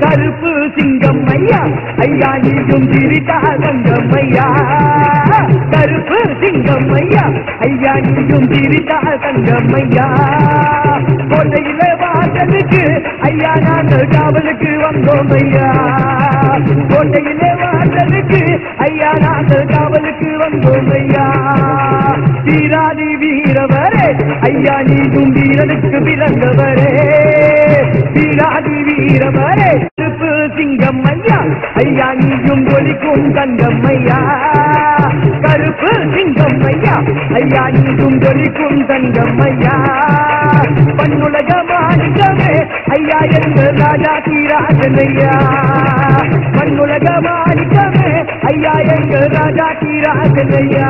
கருப்பு சிங்கம் ஐயா ஐயா நீயும் சிரித்தா தங்கம் ஐயா கருப்பு சிங்கம் ஐயா ஐயா நீயும் சிரித்தா தங்கம் ஐயா கோட்டையில வாசலுக்கு ஐயா நாங்கள் காவலுக்கு வந்தோம் ஐயா கோட்டையில வாசலுக்கு ஐயா நாங்கள் காவலுக்கு வந்தோம் ஐயா வீராதி வீரவரே ஐயா நீயும் வீரனுக்கு பிறந்தவரே வீராதி வீரவரே கருப்பு சிங்கம் ஐயா ஐயா நீயும் ஒலிக்கும் தங்கம் ஐயா கருப்பு சிங்கம் ஐயா ஐயா நீயும் ஒலிக்கும் தங்கம் ஐயா பண்ணுலக மாணிக்கமே ஐயா என்ற ராஜா தீராஜன் ஐயா பண்ணுலக மாணிக்கமே ஐயா என்ற ராஜா தீராஜன் ஐயா